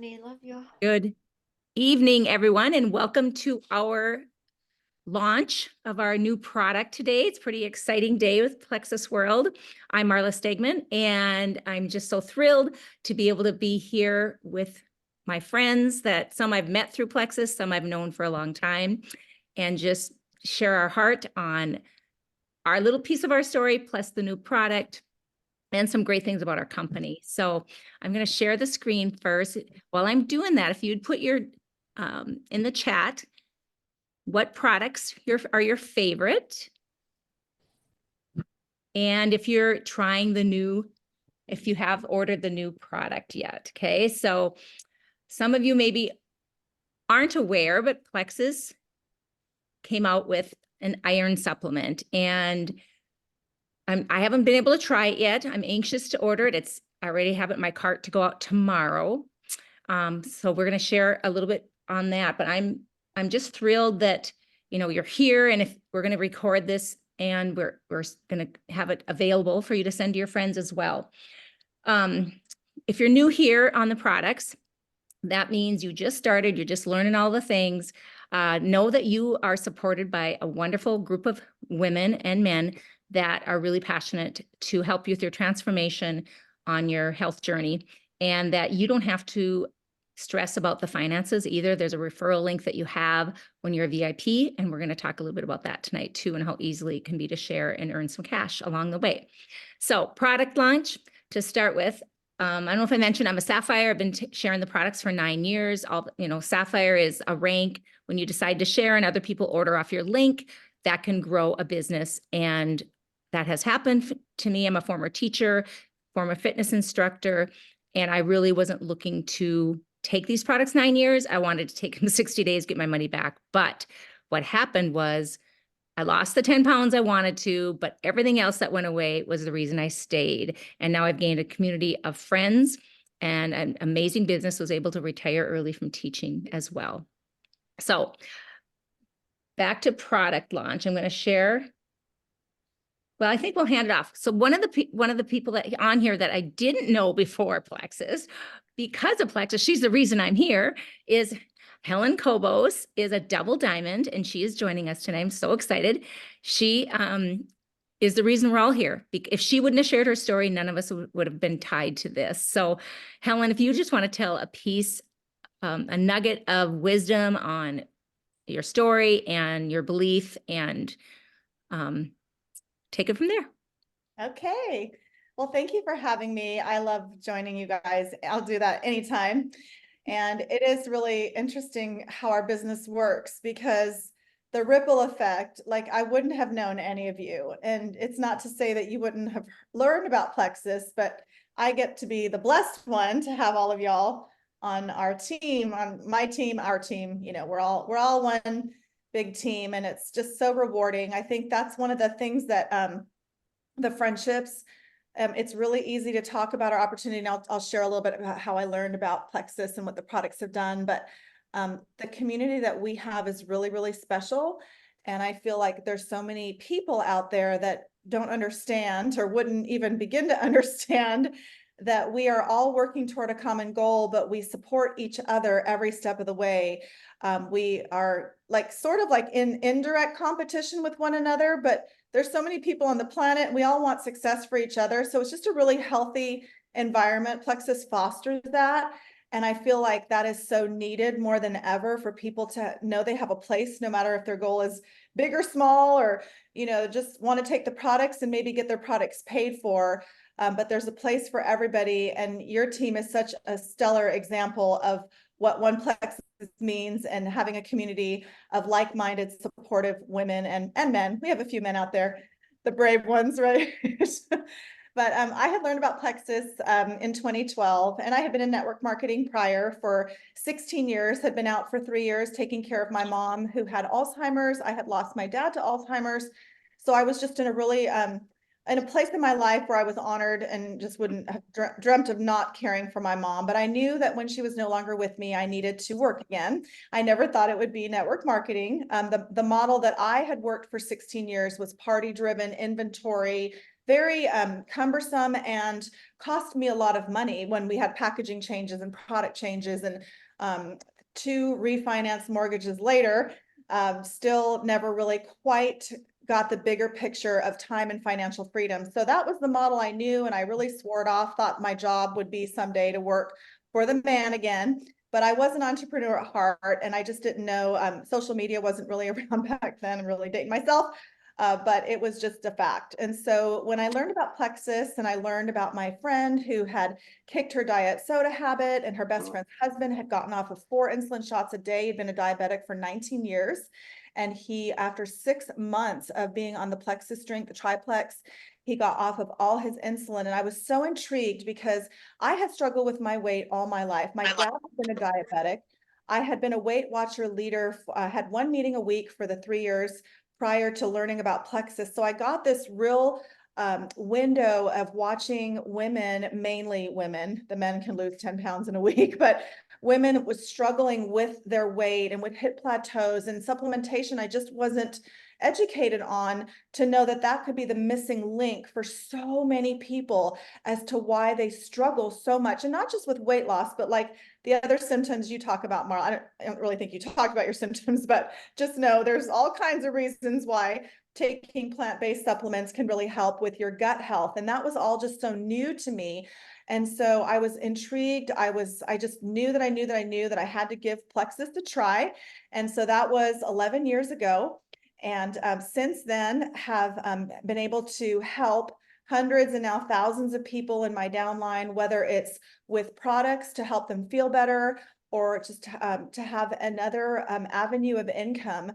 Stephanie. Love you. Good evening, everyone, and welcome to our launch of our new product today. It's a pretty exciting day with Plexus World. I'm Marla Stegman, and I'm just so thrilled to be able to be here with my friends that some I've met through Plexus, some I've known for a long time, and just share our heart on our little piece of our story, plus the new product and some great things about our company. So I'm going to share the screen first. While I'm doing that, if you'd put your in the chat, what products are your favorite? And if you're trying if you have ordered the new product yet, okay? So some of you maybe aren't aware, but Plexus came out with an iron supplement, and I haven't been able to try it yet. I'm anxious to order it. I already have it in my cart to go out tomorrow. So we're going to share a little bit on that, but I'm just thrilled that, you're here, and if we're going to record this and we're going to have it available for you to send to your friends as well. If you're new here on the products, that means you just started, you're just learning all the things. Know that you are supported by a wonderful group of women and men that are really passionate to help you with your transformation on your health journey, and that you don't have to stress about the finances either. There's a referral link that you have when you're a VIP, and we're going to talk a little bit about that tonight too, and how easily it can be to share and earn some cash along the way. So product launch to start with. I don't know if I mentioned I'm a Sapphire. I've been sharing the products for 9 years. Sapphire is a rank when you decide to share and other people order off your link, that can grow a business. And that has happened to me. I'm a former teacher, former fitness instructor, and I really wasn't looking to take these products 9 years. I wanted to take them 60 days, get my money back. But what happened was I lost the 10 pounds I wanted to, but everything else that went away was the reason I stayed. And now I've gained a community of friends and an amazing business, was able to retire early from teaching as well. So back to product launch. I'm going to share. Well, I think we'll hand it off. So one of the people that on here that I didn't know before Plexus, because of Plexus, she's the reason I'm here, is Helen Kobos, is a double diamond, and she is joining us tonight. I'm so excited. She is the reason we're all here. If she wouldn't have shared her story, none of us would have been tied to this. So Helen, if you just want to tell a piece, a nugget of wisdom on your story and your belief, and take it from there. Okay. Well, thank you for having me. I love joining you guys. I'll do that anytime. And it is really interesting how our business works, because the ripple effect, like I wouldn't have known any of you. And it's not to say that you wouldn't have learned about Plexus, but I get to be the blessed one to have all of y'all on our team, on my team, our team. We're all one big team, and it's just so rewarding. I think that's one of the things that the friendships, it's really easy to talk about our opportunity, and I'll share a little bit about how I learned about Plexus and what the products have done, but the community that we have is really, really special. And I feel like there's so many people out there that don't understand, or wouldn't even begin to understand, that we are all working toward a common goal, but we support each other every step of the way. We are sort of in indirect competition with one another, but there's so many people on the planet, and we all want success for each other. So it's just a really healthy environment. Plexus fosters that. And I feel like that is so needed more than ever, for people to know they have a place, no matter if their goal is big or small, or, just want to take the products and maybe get their products paid for. But there's a place for everybody. And your team is such a stellar example of what One Plexus means, and having a community of like-minded, supportive women and men. We have a few men out there, the brave ones, right? But I had learned about Plexus in 2012, and I had been in network marketing prior for 16 years, had been out for 3 years taking care of my mom, who had Alzheimer's. I had lost my dad to Alzheimer's. So I was just in a really in a place in my life where I was honored, and just wouldn't have dreamt of not caring for my mom. But I knew that when she was no longer with me, I needed to work again. I never thought it would be network marketing. The model that I had worked for 16 years was party-driven, inventory, very cumbersome and cost me a lot of money when we had packaging changes and product changes, and 2 refinance mortgages later, still never really quite got the bigger picture of time and financial freedom. So that was the model I knew, and I really swore it off, thought my job would be someday to work for the man again. But I was an entrepreneur at heart, and I just didn't know, social media wasn't really around back then. I'm really dating myself. But it was just a fact. And so when I learned about Plexus, and I learned about my friend who had kicked her diet soda habit, and her best friend's husband had gotten off of 4 insulin shots a day, he'd been a diabetic for 19 years. And he, after 6 months of being on the Plexus drink, the triplex, he got off of all his insulin. And I was so intrigued because I had struggled with my weight all my life. My dad had been a diabetic. I had been a Weight Watcher leader, had 1 meeting a week for the 3 years prior to learning about Plexus. So I got this real window of watching women, mainly women, the men can lose 10 pounds in a week, but women was struggling with their weight and would hit plateaus, and supplementation I just wasn't educated on, to know that that could be the missing link for so many people as to why they struggle so much. And not just with weight loss, but like the other symptoms you talk about, Marla. I don't really think you talked about your symptoms, but just know there's all kinds of reasons why taking plant-based supplements can really help with your gut health. And that was all just so new to me. And so I was intrigued. I just knew that I knew that I had to give Plexus a try. And so that was 11 years ago. And since then have been able to help hundreds and now thousands of people in my downline, whether it's with products to help them feel better, or just to have another avenue of income.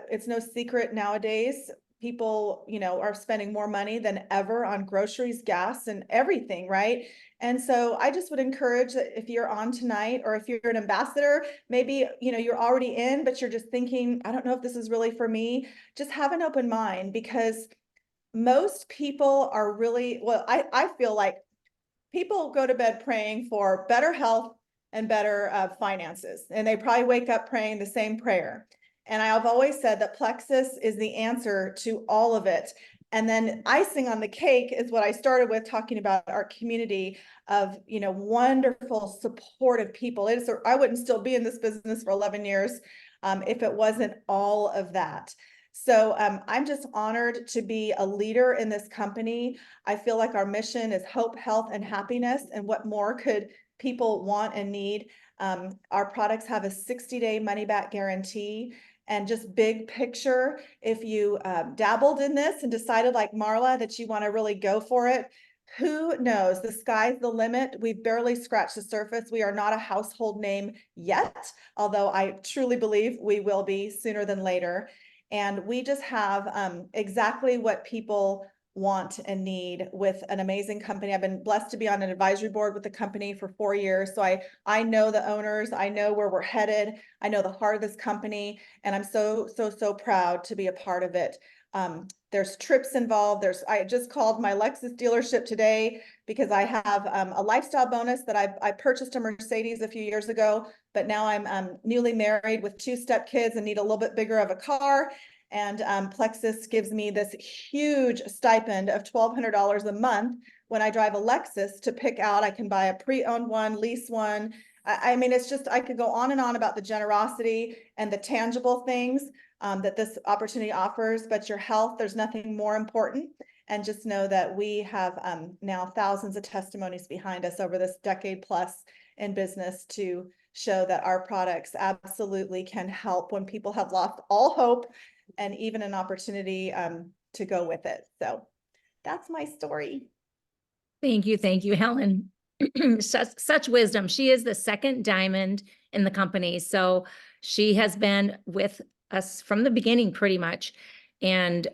It's no secret nowadays, people, are spending more money than ever on groceries, gas, and everything, right? And so I just would encourage that if you're on tonight, or if you're an ambassador, maybe, you're already in, but you're just thinking, I don't know if this is really for me, just have an open mind, because most people are really, well, I feel like people go to bed praying for better health and better finances, and they probably wake up praying the same prayer. And I've always said that Plexus is the answer to all of it. And then icing on the cake is what I started with, talking about our community of, wonderful, supportive people. I wouldn't still be in this business for 11 years if it wasn't all of that. So I'm just honored to be a leader in this company. I feel like our mission is hope, health, and happiness. And what more could people want and need? Our products have a 60-day money-back guarantee. And just big picture, if you dabbled in this and decided, like Marla, that you want to really go for it, who knows? The sky's the limit. We've barely scratched the surface. We are not a household name yet, although I truly believe we will be sooner than later. And we just have exactly what people want and need with an amazing company. I've been blessed to be on an advisory board with the company for 4 years. So I know the owners, I know where we're headed, I know the heart of this company, and I'm so proud to be a part of it. There's trips involved. I just called my Lexus dealership today because I have a lifestyle bonus that I purchased a Mercedes a few years ago, but now I'm newly married with 2 stepkids and need a little bit bigger of a car. And Plexus gives me this huge stipend of $1,200 a month when I drive a Lexus to pick out. I can buy a pre-owned one, lease one. I mean, it's just, I could go on and on about the generosity and the tangible things that this opportunity offers, but your health, there's nothing more important. And just know that we have now thousands of testimonies behind us over this decade plus in business to show that our products absolutely can help when people have lost all hope, and even an opportunity to go with it. So that's my story. Thank you, Helen. Such wisdom. She is the second diamond in the company. So she has been with us from the beginning pretty much. And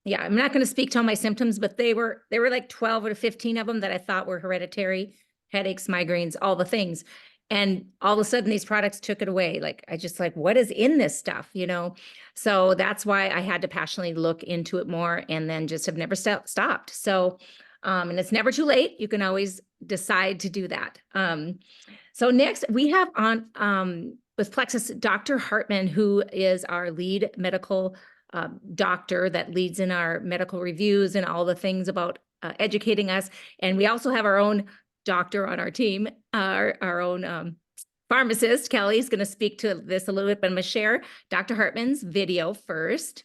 yeah, I'm not going to speak to all my symptoms, but they were like 12 or 15 of them that I thought were hereditary: headaches, migraines, all the things. And all of a sudden these products took it away. Like, what is in this stuff, So that's why I had to passionately look into it more, and then just have never stopped. So, and it's never too late. You can always decide to do that. So next we have on with Plexus, Dr. Hartman, who is our lead medical doctor that leads in our medical reviews and all the things about educating us. And we also have our own doctor on our team, our own pharmacist. Kelly's going to speak to this a little bit, but I'm going to share Dr. Hartman's video first.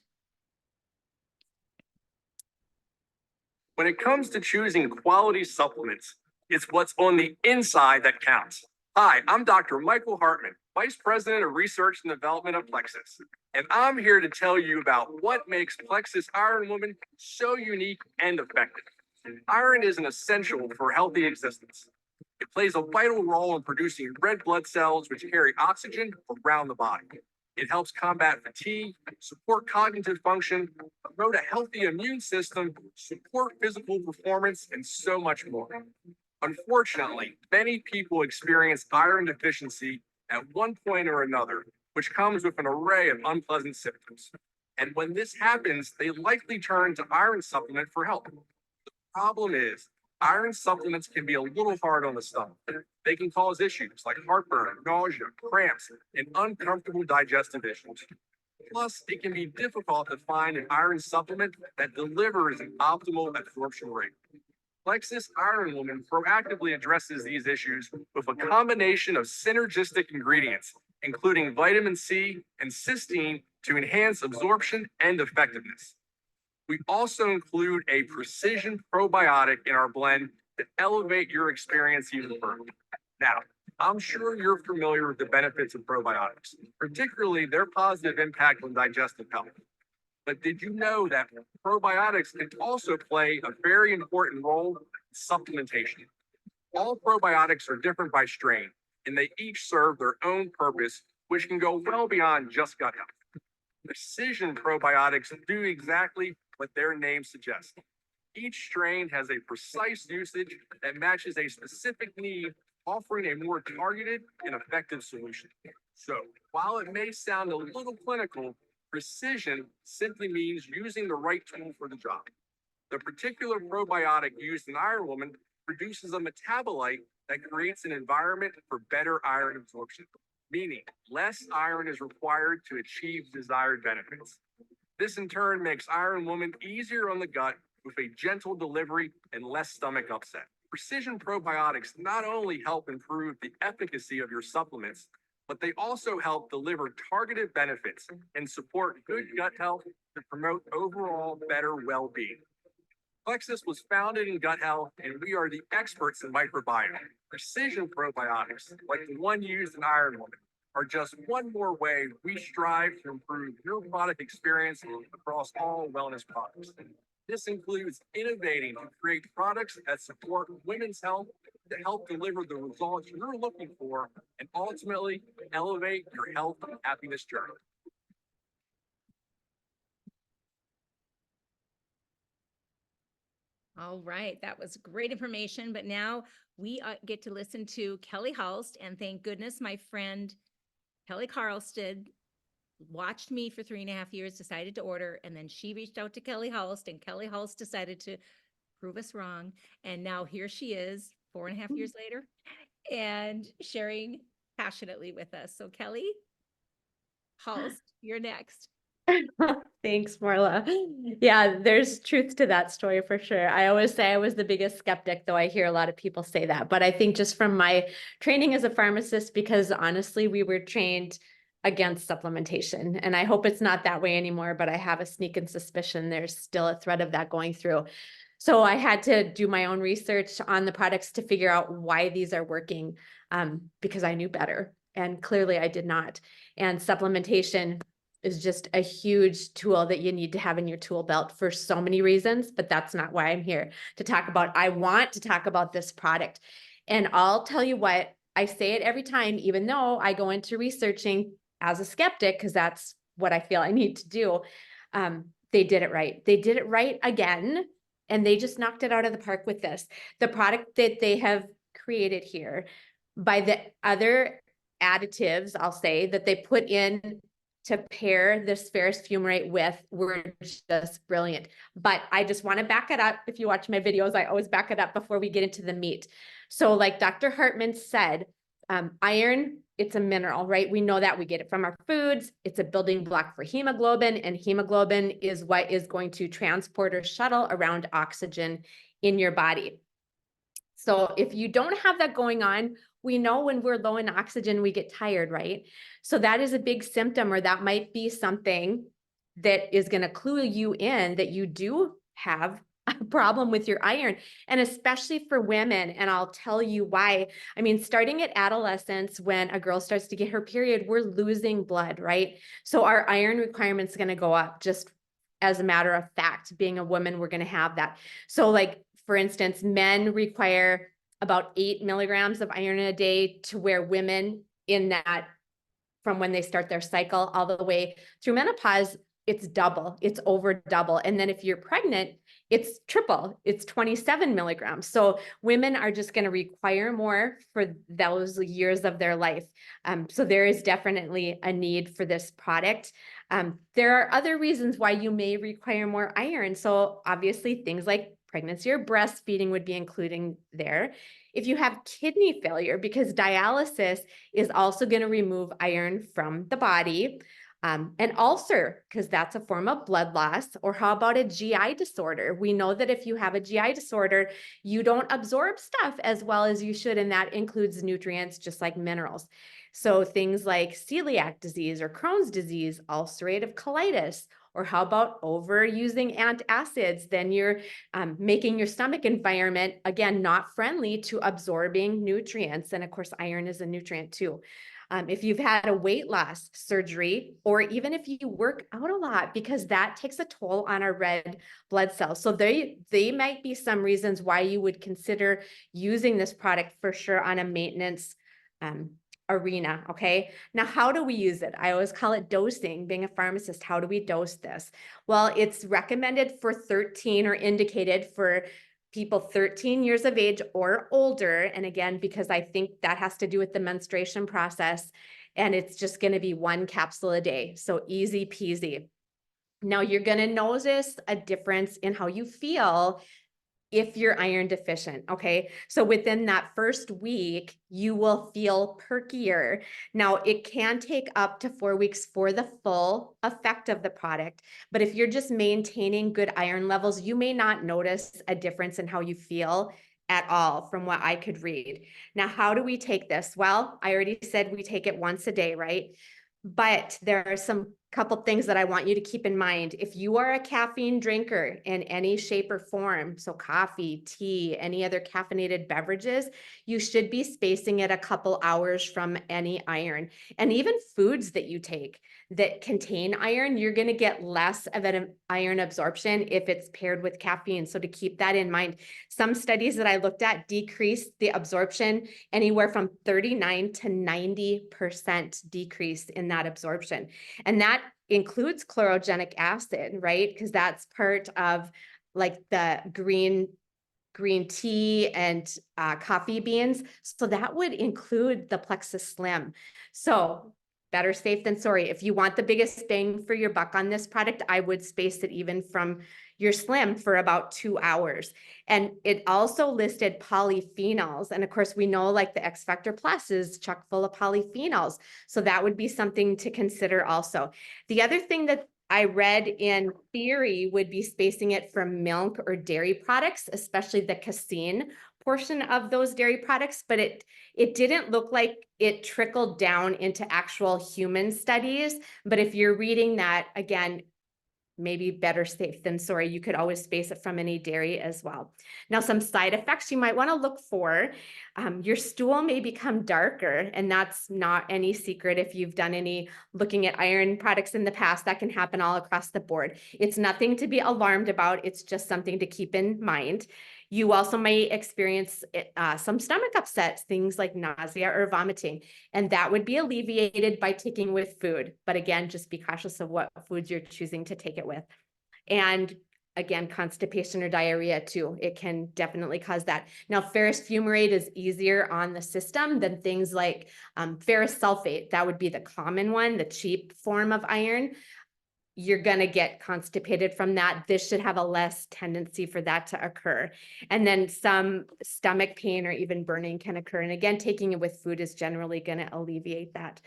When it comes to choosing quality supplements, it's what's on the inside that counts. Hi, I'm Dr. Michael Hartman, Vice President of Research and Development at Plexus, and I'm here to tell you about what makes Plexus Iron Woman so unique and effective. Iron is an essential for healthy existence. It plays a vital role in producing red blood cells, which carry oxygen around the body. It helps combat fatigue, support cognitive function, promote a healthy immune system, support physical performance, and so much more. Unfortunately, many people experience iron deficiency at one point or another, which comes with an array of unpleasant symptoms. And when this happens, they likely turn to iron supplement for help. The problem is, iron supplements can be a little hard on the stomach. They can cause issues like heartburn, nausea, cramps, and uncomfortable digestive issues. Plus, it can be difficult to find an iron supplement that delivers an optimal absorption rate. Plexus Iron Woman proactively addresses these issues with a combination of synergistic ingredients, including vitamin C and cysteine to enhance absorption and effectiveness. We also include a precision probiotic in our blend to elevate your experience even further. Now, I'm sure you're familiar with the benefits of probiotics, particularly their positive impact on digestive health. But did you know that probiotics can also play a very important role in supplementation? All probiotics are different by strain, and they each serve their own purpose, which can go well beyond just gut health. Precision probiotics do exactly what their name suggests. Each strain has a precise usage that matches a specific need, offering a more targeted and effective solution. So, while it may sound a little clinical, precision simply means using the right tool for the job. The particular probiotic used in Iron Woman produces a metabolite that creates an environment for better iron absorption, meaning less iron is required to achieve desired benefits. This in turn makes Iron Woman easier on the gut with a gentle delivery and less stomach upset. Precision probiotics not only help improve the efficacy of your supplements, but they also help deliver targeted benefits and support good gut health to promote overall better well-being. Plexus was founded in gut health, and we are the experts in microbiome. Precision probiotics, like the one used in Iron Woman, are just one more way we strive to improve your product experience across all wellness products. This includes innovating to create products that support women's health to help deliver the results you're looking for and ultimately elevate your health and happiness journey. All right, that was great information, but now we get to listen to Kelly Hulst, and thank goodness my friend Kelly Carlsted watched me for 3.5 years, decided to order, and then she reached out to Kelly Hulst, and Kelly Hulst decided to prove us wrong. And now here she is 4.5 years later and sharing passionately with us. So Kelly Hulst, you're next. Thanks, Marla. Yeah, there's truth to that story for sure. I always say I was the biggest skeptic, though I hear a lot of people say that. But I think just from my training as a pharmacist, because honestly, we were trained against supplementation. And I hope it's not that way anymore, but I have a sneaking suspicion there's still a thread of that going through. So I had to do my own research on the products to figure out why these are working, because I knew better. And clearly I did not. And supplementation is just a huge tool that you need to have in your tool belt for so many reasons, but that's not why I'm here to talk about. I want to talk about this product. And I'll tell you what, I say it every time, even though I go into researching as a skeptic, because that's what I feel I need to do. They did it right. They did it right again, and they just knocked it out of the park with this. The product that they have created here, by the other additives, I'll say, that they put in to pair this ferrous fumarate with, were just brilliant. But I just want to back it up. If you watch my videos, I always back it up before we get into the meat. So like Dr. Hartman said, iron it's a mineral, right? We know that we get it from our foods. It's a building block for hemoglobin, and hemoglobin is what is going to transport or shuttle around oxygen in your body. So if you don't have that going on, we know when we're low in oxygen, we get tired, right? So that is a big symptom, or that might be something that is going to clue you in that you do have a problem with your iron, and especially for women. And I'll tell you why. I mean, starting at adolescence, when a girl starts to get her period, we're losing blood, right? So our iron requirement is going to go up, just as a matter of fact. Being a woman, we're going to have that. So like, for instance, men require about 8 milligrams of iron a day, to where women in that, from when they start their cycle all the way through menopause, it's double, it's over double. And then if you're pregnant, it's triple, it's 27 milligrams. So women are just going to require more for those years of their life. So there is definitely a need for this product. There are other reasons why you may require more iron. So obviously things like pregnancy or breastfeeding would be including there. If you have kidney failure, because dialysis is also going to remove iron from the body. An ulcer, because that's a form of blood loss. Or how about a GI disorder? We know that if you have a GI disorder, you don't absorb stuff as well as you should, and that includes nutrients just like minerals. So things like celiac disease or Crohn's disease, ulcerative colitis, or how about overusing antacids? Then you're making your stomach environment, again, not friendly to absorbing nutrients. And of course, iron is a nutrient too. If you've had a weight loss surgery, or even if you work out a lot, because that takes a toll on our red blood cells. So they might be some reasons why you would consider using this product for sure on a maintenance arena. Okay. Now, how do we use it? I always call it dosing. Being a pharmacist, how do we dose this? Well, it's recommended for 13, or indicated for people 13 years of age or older. And again, because I think that has to do with the menstruation process, and it's just going to be 1 capsule a day. So easy peasy. Now you're going to notice a difference in how you feel if you're iron deficient. Okay. So within that first week, you will feel perkier. Now it can take up to 4 weeks for the full effect of the product. But if you're just maintaining good iron levels, you may not notice a difference in how you feel at all, from what I could read. Now, how do we take this? Well, I already said we take it once a day, right? But there are some couple things that I want you to keep in mind. If you are a caffeine drinker in any shape or form, so coffee, tea, any other caffeinated beverages, you should be spacing it a couple hours from any iron. And even foods that you take that contain iron, you're going to get less of an iron absorption if it's paired with caffeine. So to keep that in mind, some studies that I looked at decreased the absorption anywhere from 39 to 90% decrease in that absorption. And that includes chlorogenic acid, right? Because that's part of like the green tea and coffee beans. So that would include the Plexus Slim. So better safe than sorry. If you want the biggest bang for your buck on this product, I would space it even from your Slim for about 2 hours. And it also listed polyphenols. And of course, we know like the X Factor Plus is chock full of polyphenols. So that would be something to consider also. The other thing that I read in theory would be spacing it from milk or dairy products, especially the casein portion of those dairy products, but it didn't look like it trickled down into actual human studies. But if you're reading that, again, maybe better safe than sorry. You could always space it from any dairy as well. Now, some side effects you might want to look for. Your stool may become darker, and that's not any secret. If you've done any looking at iron products in the past, that can happen all across the board. It's nothing to be alarmed about. It's just something to keep in mind. You also may experience some stomach upsets, things like nausea or vomiting, and that would be alleviated by taking with food. But again, just be cautious of what foods you're choosing to take it with. And again, constipation or diarrhea too. It can definitely cause that. Now, ferrous fumarate is easier on the system than things like ferrous sulfate. That would be the common one, the cheap form of iron. you're going to get constipated from that. This should have a less tendency for that to occur. And then some stomach pain or even burning can occur. And again, taking it with food is generally going to alleviate that.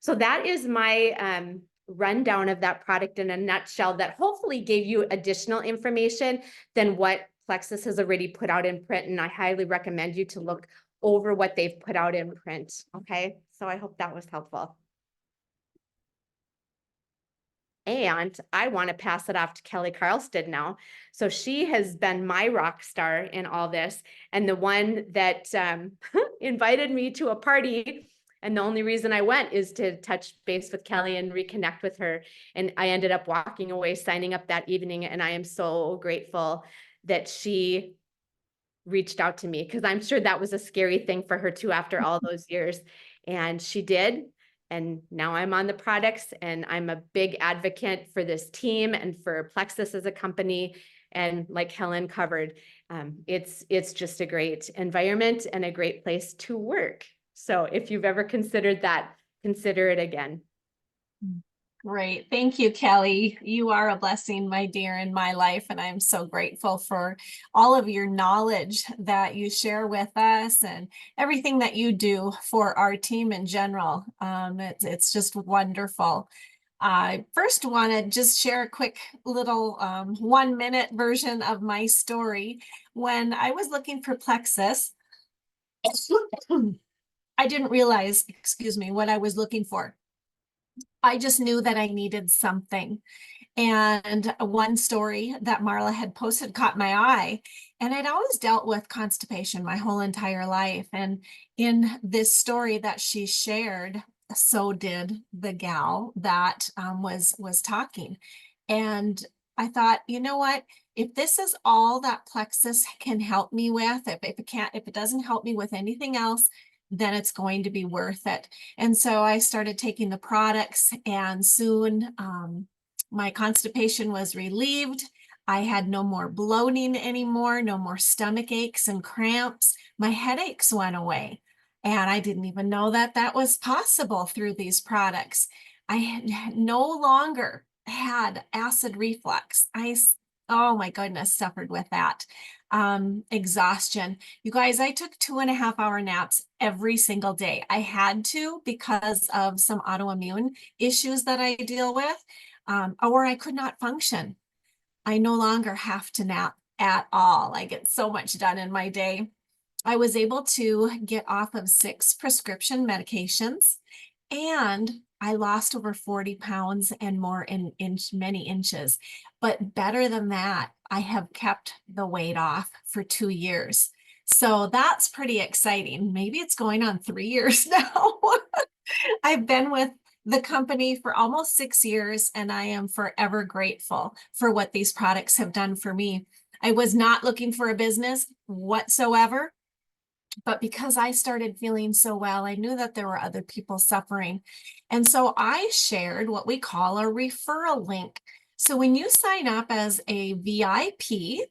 So that is my rundown of that product in a nutshell that hopefully gave you additional information than what Plexus has already put out in print. And I highly recommend you to look over what they've put out in print. Okay, so I hope that was helpful. And I want to pass it off to Kelly Hulst now. So she has been my rock star in all this, and the one that invited me to a party. And the only reason I went is to touch base with Kelly and reconnect with her. And I ended up walking away, signing up that evening. And I am so grateful that she reached out to me, because I'm sure that was a scary thing for her too after all those years. And she did. And now I'm on the products, and I'm a big advocate for this team and for Plexus as a company. And like Helen covered, it's just a great environment and a great place to work. So if you've ever considered that, consider it again. Great. Thank you, Kelly. You are a blessing, my dear, in my life. And I'm so grateful for all of your knowledge that you share with us and everything that you do for our team in general. It's just wonderful. I first want to just share a quick little 1-minute version of my story. When I was looking for Plexus, I didn't realize, excuse me, what I was looking for. I just knew that I needed something. And one story that Marla had posted caught my eye. And I'd always dealt with constipation my whole entire life. And in this story that she shared, so did the gal that was talking. And I thought, you know what? If this is all that Plexus can help me with, if it doesn't help me with anything else, then it's going to be worth it. And so I started taking the products, and soon my constipation was relieved. I had no more bloating anymore, no more stomach aches and cramps. My headaches went away. And I didn't even know that that was possible through these products. I no longer had acid reflux. Oh my goodness, suffered with that. Exhaustion. You guys, I took 2.5-hour naps every single day. I had to because of some autoimmune issues that I deal with, or I could not function. I no longer have to nap at all. I get so much done in my day. I was able to get off of 6 prescription medications, and I lost over 40 pounds and more in many inches. But better than that, I have kept the weight off for 2 years. So that's pretty exciting. Maybe it's going on 3 years now. I've been with the company for almost 6 years, and I am forever grateful for what these products have done for me. I was not looking for a business whatsoever, but because I started feeling so well, I knew that there were other people suffering. And so I shared what we call a referral link. So when you sign up as a VIP,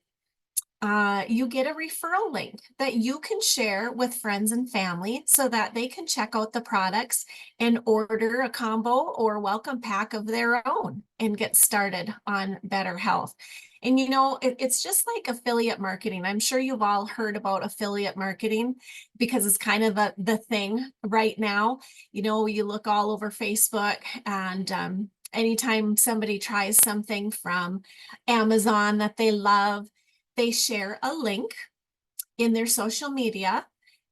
you get a referral link that you can share with friends and family so that they can check out the products and order a combo or welcome pack of their own and get started on better health. And you know, it's just like affiliate marketing. I'm sure you've all heard about affiliate marketing because it's kind of the thing right now. You know, you look all over Facebook, and anytime somebody tries something from Amazon that they love, they share a link in their social media,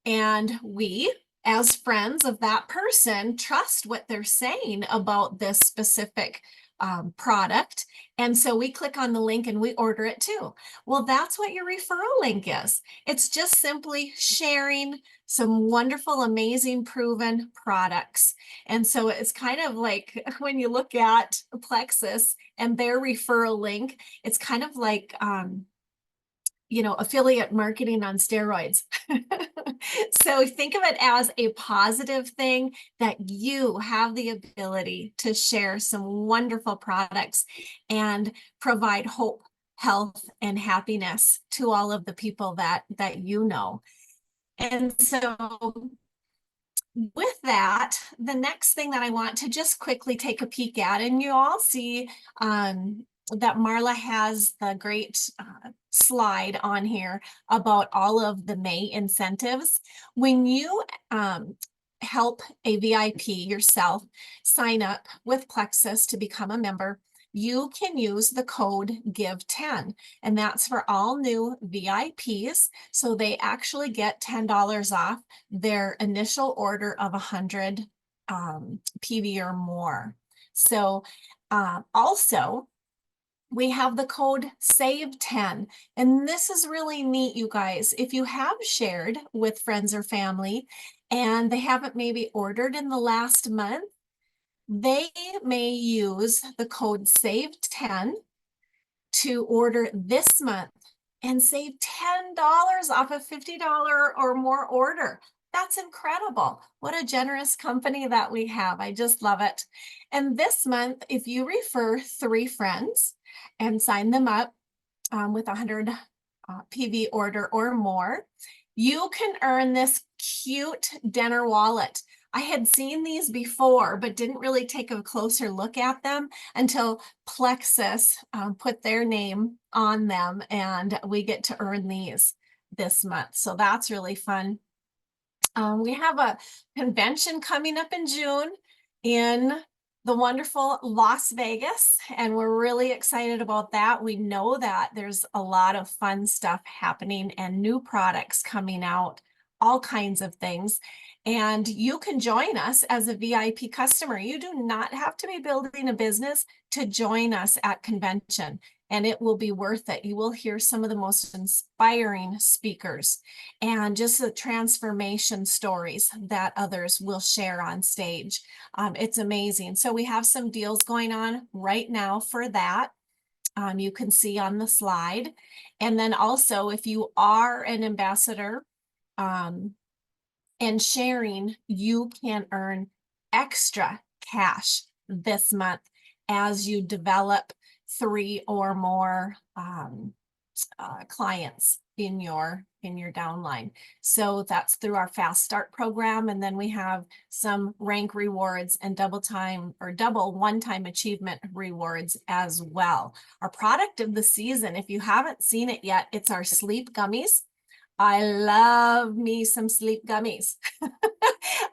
and we, as friends of that person, trust what they're saying about this specific product. And so we click on the link and we order it too. Well, that's what your referral link is. It's just simply sharing some wonderful, amazing, proven products. And so it's kind of like when you look at Plexus and their referral link, it's kind of like, you know, affiliate marketing on steroids. So think of it as a positive thing that you have the ability to share some wonderful products and provide hope, health, and happiness to all of the people that you know. And so with that, the next thing that I want to just quickly take a peek at, and you all see that Marla has the great slide on here about all of the May incentives. When you help a VIP yourself sign up with Plexus to become a member, you can use the code GIVE10, and that's for all new VIPs. So they actually get $10 off their initial order of 100 PV or more. So also, we have the code SAVE10, and this is really neat, you guys. If you have shared with friends or family and they haven't maybe ordered in the last month, they may use the code SAVE10 to order this month and save $10 off a $50 or more order. That's incredible. What a generous company that we have. I just love it. And this month, if you refer 3 friends and sign them up with 100 PV order or more, you can earn this cute dinner wallet. I had seen these before, but didn't really take a closer look at them until Plexus put their name on them, and we get to earn these this month. So that's really fun. We have a convention coming up in June in the wonderful Las Vegas, and we're really excited about that. We know that there's a lot of fun stuff happening and new products coming out, all kinds of things. And you can join us as a VIP customer. You do not have to be building a business to join us at convention, and it will be worth it. You will hear some of the most inspiring speakers and just the transformation stories that others will share on stage. It's amazing. So we have some deals going on right now for that. You can see on the slide. And then also, if you are an ambassador and sharing, you can earn extra cash this month as you develop 3 or more clients in your downline. So that's through our Fast Start program. And then we have some rank rewards and double one-time achievement rewards as well. Our product of the season, if you haven't seen it yet, it's our sleep gummies. I love me some sleep gummies.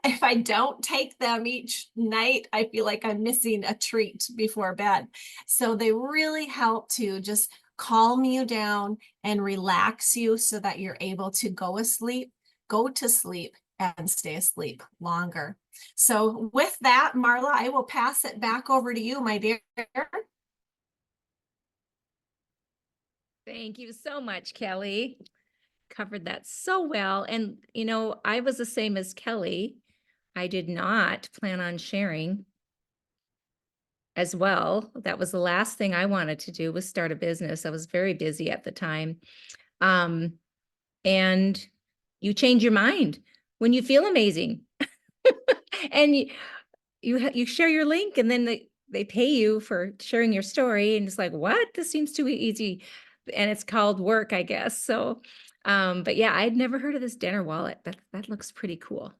If I don't take them each night, I feel like I'm missing a treat before bed. So they really help to just calm you down and relax you so that you're able to go to sleep and stay asleep longer. So with that, Marla, I will pass it back over to you, my dear. Thank you so much, Kelly. Covered that so well. And, you know, I was the same as Kelly. I did not plan on sharing as well. That was the last thing I wanted to do, was start a business. I was very busy at the time. And you change your mind when you feel amazing. And you share your link, and then they pay you for sharing your story, and it's like, what? This seems too easy. And it's called work, I guess. So but yeah, I'd never heard of this dinner wallet, but that looks pretty cool.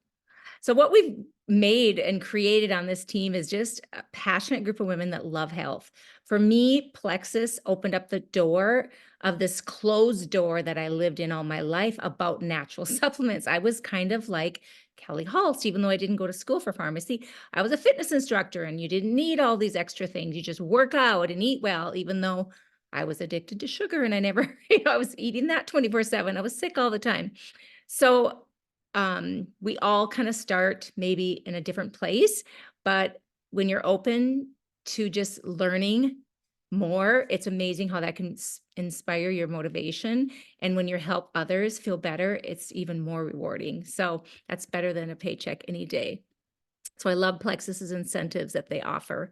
So what we've made and created on this team is just a passionate group of women that love health. For me, Plexus opened up the door of this closed door that I lived in all my life about natural supplements. I was kind of like Kelly Hulst, even though I didn't go to school for pharmacy. I was a fitness instructor, and you didn't need all these extra things. You just work out and eat well, even though I was addicted to sugar and I never, I was eating that 24/7. I was sick all the time. So we all kind of start maybe in a different place, but when you're open to just learning more, it's amazing how that can inspire your motivation. And when you help others feel better, it's even more rewarding. So that's better than a paycheck any day. So I love Plexus's incentives that they offer.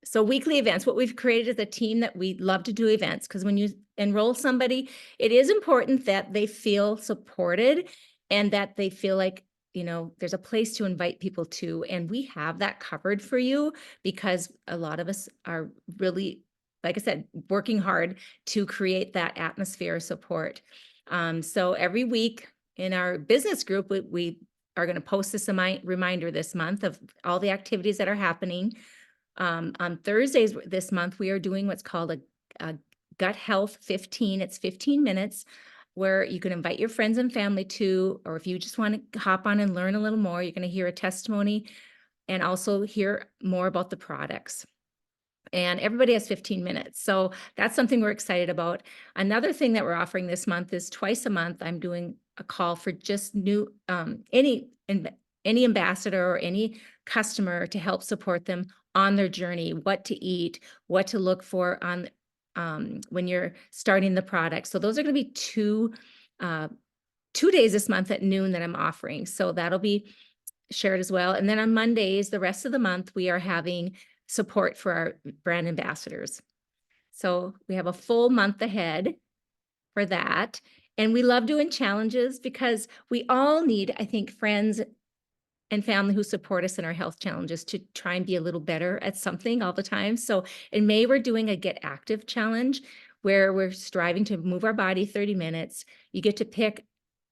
So weekly events, what we've created is a team that we love to do events, because when you enroll somebody, it is important that they feel supported and that they feel like, you know, there's a place to invite people to. And we have that covered for you, because a lot of us are really, like I said, working hard to create that atmosphere of support. So every week in our business group, we are going to post this reminder this month of all the activities that are happening. On Thursdays this month, we are doing what's called a Gut Health 15. It's 15 minutes where you can invite your friends and family to, or if you just want to hop on and learn a little more, you're going to hear a testimony and also hear more about the products. And everybody has 15 minutes. So that's something we're excited about. Another thing that we're offering this month is twice a month, I'm doing a call for just new, any ambassador or any customer to help support them on their journey, what to eat, what to look for on when you're starting the product. So those are going to be 2 days this month at noon that I'm offering. So that'll be shared as well. And then on Mondays, the rest of the month, we are having support for our brand ambassadors. So we have a full month ahead for that. And we love doing challenges because we all need, I think, friends and family who support us in our health challenges to try and be a little better at something all the time. So in May, we're doing a Get Active challenge where we're striving to move our body 30 minutes. You get to pick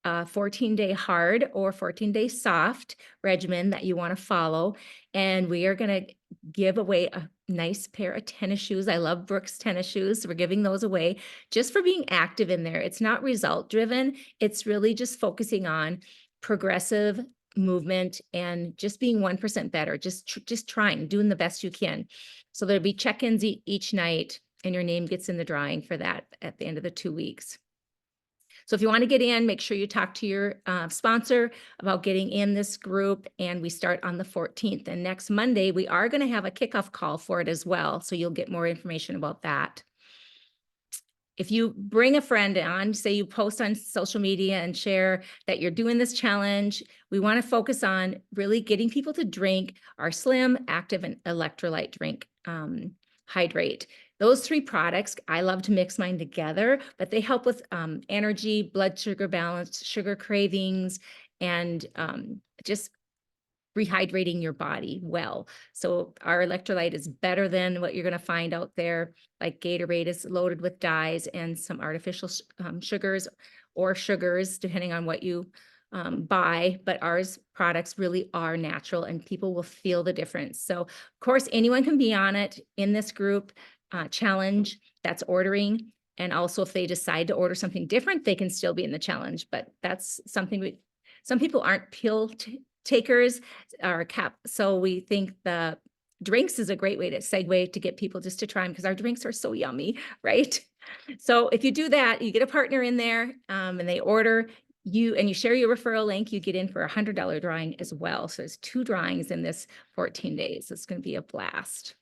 a 14-day hard or 14-day soft regimen that you want to follow. And we are going to give away a nice pair of tennis shoes. I love Brooks tennis shoes. We're giving those away just for being active in there. It's not result driven. It's really just focusing on progressive movement and just being 1% better, just trying, doing the best you can. So there'll be check-ins each night and your name gets in the drawing for that at the end of the 2 weeks. So if you want to get in, make sure you talk to your sponsor about getting in this group, and we start on the 14th. And next Monday, we are going to have a kickoff call for it as well. So you'll get more information about that. If you bring a friend on, say you post on social media and share that you're doing this challenge, we want to focus on really getting people to drink our Slim, Active, and Electrolyte drink, Hydrate. Those 3 products, I love to mix mine together, but they help with energy, blood sugar balance, sugar cravings, and just rehydrating your body well. So our electrolyte is better than what you're going to find out there. Like Gatorade is loaded with dyes and some artificial sugars or sugars, depending on what you buy. But ours products really are natural and people will feel the difference. So of course, anyone can be on it in this group challenge that's ordering. And also if they decide to order something different, they can still be in the challenge. But that's something some people aren't pill takers or so we think the drinks is a great way to segue to get people just to try them because our drinks are so yummy, right? So if you do that, you get a partner in there and they order and you share your referral link, you get in for $100 drawing as well. So there's 2 drawings in this 14 days. It's going to be a blast.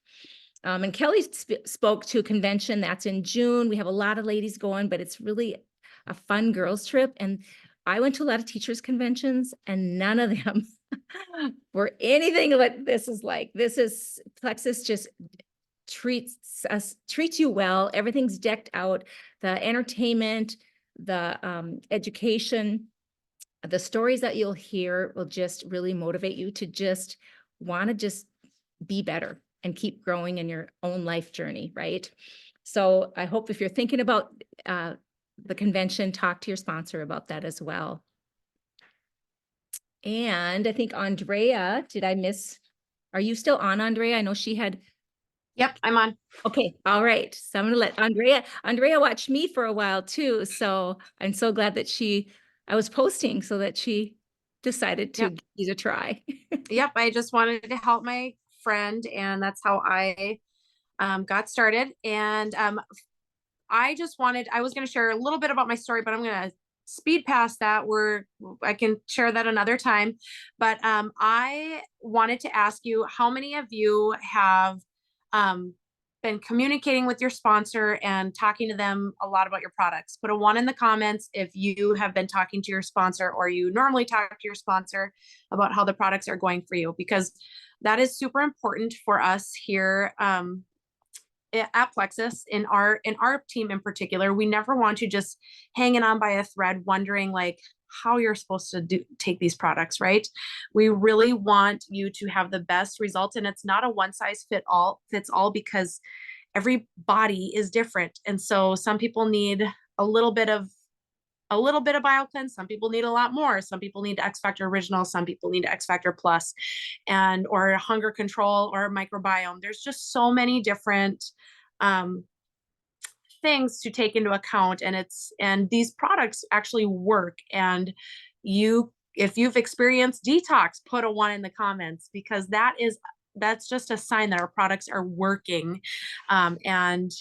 And Kelly spoke to a convention that's in June. We have a lot of ladies going, but it's really a fun girls trip. And I went to a lot of teachers conventions and none of them were anything like this is like. This is Plexus just treats you well. Everything's decked out. The entertainment, the education, the stories that you'll hear will just really motivate you to just want to just be better and keep growing in your own life journey, right? So I hope if you're thinking about the convention, talk to your sponsor about that as well. And I think Andrea, are you still on, Andrea? I know she had. Yep, I'm on. Okay, all right. So I'm gonna let Andrea watched me for a while too. So I'm so glad that I was posting so that she decided to give it a try. Yep, I just wanted to help my friend, and that's how I got started. And I was going to share a little bit about my story, but I'm going to speed past that. I can share that another time. But I wanted to ask you, how many of you have been communicating with your sponsor and talking to them a lot about your products? Put a 1 in the comments if you have been talking to your sponsor or you normally talk to your sponsor about how the products are going for you, because that is super important for us here at Plexus in our team in particular. We never want you just hanging on by a thread, wondering like how you're supposed to take these products, right? We really want you to have the best results, and it's not a one size fits all because every body is different. And so some people need a little bit of a little bit of BioCleanse. Some people need a lot more. Some people need X Factor Original. Some people need X Factor Plus, and or hunger control or microbiome. There's just so many different things to take into account, and these products actually work. And if you've experienced detox, put a 1 in the comments, because that's just a sign that our products are working. And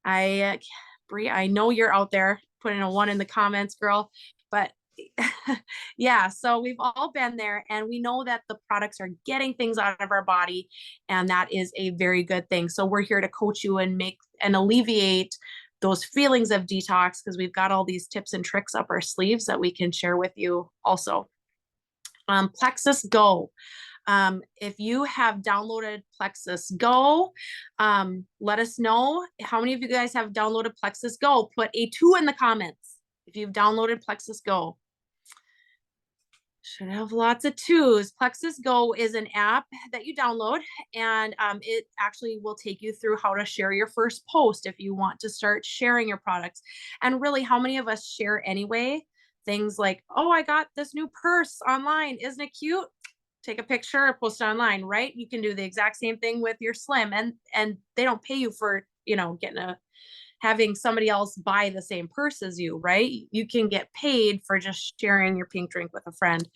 Bree, I know you're out there putting a 1 in the comments, girl, but yeah, so we've all been there, and we know that the products are getting things out of our body, and that is a very good thing. So we're here to coach you and make and alleviate those feelings of detox, because we've got all these tips and tricks up our sleeves that we can share with you also. Plexus Go. If you have downloaded Plexus Go, let us know how many of you guys have downloaded Plexus Go. Put a 2 in the comments if you've downloaded Plexus Go. Should have lots of 2s. Plexus Go is an app that you download, and it actually will take you through how to share your first post if you want to start sharing your products. And really, how many of us share anyway? Things like, oh, I got this new purse online. Isn't it cute? Take a picture, post it online, right? You can do the exact same thing with your Slim, and they don't pay you for, having somebody else buy the same purse as you, right? You can get paid for just sharing your pink drink with a friend.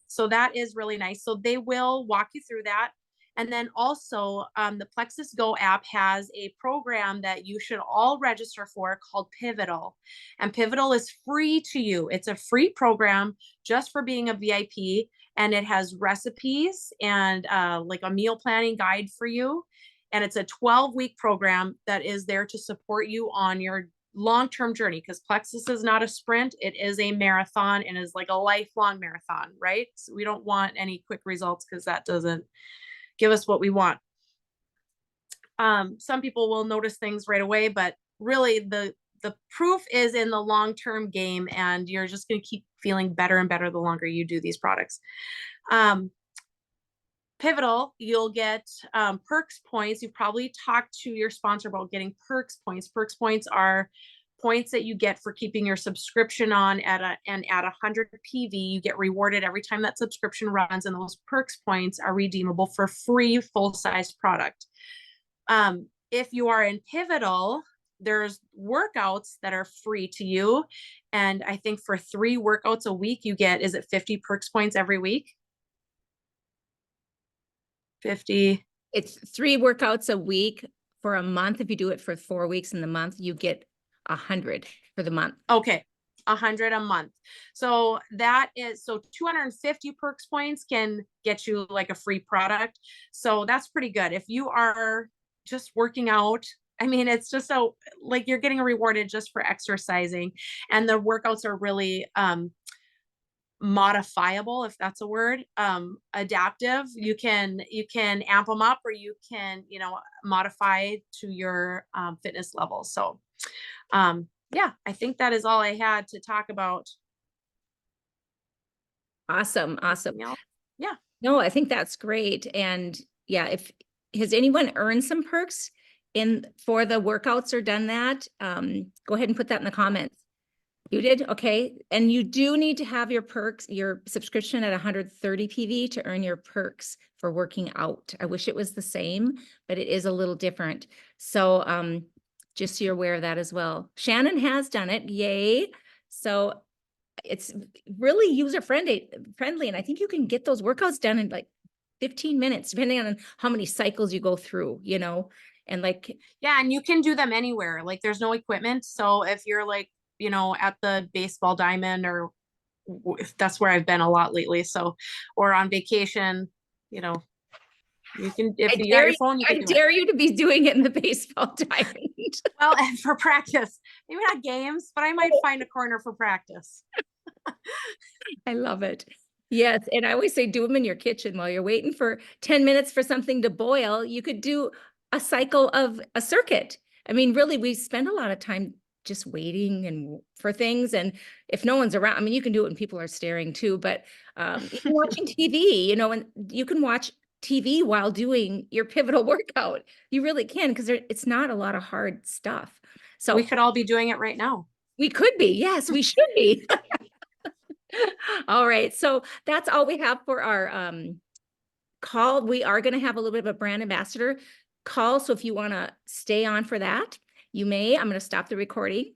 So that is really nice. So they will walk you through that. And then also the Plexus Go app has a program that you should all register for called Pivotal. And Pivotal is free to you. It's a free program just for being a VIP. And it has recipes and like a meal planning guide for you. And it's a 12-week program that is there to support you on your long-term journey, because Plexus is not a sprint. It is a marathon, and is like a lifelong marathon, right? So we don't want any quick results, because that doesn't give us what we want. Some people will notice things right away, but really the proof is in the long-term game, and you're just going to keep feeling better and better the longer you do these products. Pivotal, you'll get perks points. You've probably talked to your sponsor about getting perks points. Perks points are points that you get for keeping your subscription on at 100 PV. You get rewarded every time that subscription runs, and those perks points are redeemable for free full-size product. If you are in Pivotal, there's workouts that are free to you. And I think for 3 workouts a week, you get, is it 50 perks points every week? 50. It's 3 workouts a week for a month. If you do it for 4 weeks in the month, you get 100 for the month. Okay. 100 a month. So 250 perks points can get you like a free product. So that's pretty good. If you are just working out, I mean, it's just like you're getting rewarded just for exercising, and the workouts are really, modifiable, if that's a word, adaptive. You can amp them up, or you can, modify to your fitness level. So yeah, I think that is all I had to talk about. Awesome. Yeah. No, I think that's great. And yeah, has anyone earned some perks for the workouts or done that? Go ahead and put that in the comments. You did? Okay. And you do need to have your subscription at 130 PV to earn your perks for working out. I wish it was the same, but it is a little different. So just so you're aware of that as well. Shannon has done it. Yay. So it's really user-friendly. And I think you can get those workouts done in like 15 minutes, depending on how many cycles you go through, and like. Yeah. And you can do them anywhere. Like there's no equipment. So if you're like, at the baseball diamond, or that's where I've been a lot lately. So, or on vacation, you can, if you got your phone, you can do it. I dare you to be doing it in the baseball diamond. Well, for practice, maybe not games, but I might find a corner for practice. I love it. Yes. And I always say, do them in your kitchen while you're waiting for 10 minutes for something to boil. You could do a cycle of a circuit. I mean, really, we spend a lot of time just waiting for things. And if no one's around, I mean, you can do it when people are staring too, but even watching TV, and you can watch TV while doing your Pivotal workout. You really can, because it's not a lot of hard stuff. So we could all be doing it right now. We could be. Yes, we should be. All right. So that's all we have for our call. We are going to have a little bit of a brand ambassador call. So if you want to stay on for that, you may. I'm going to stop the recording.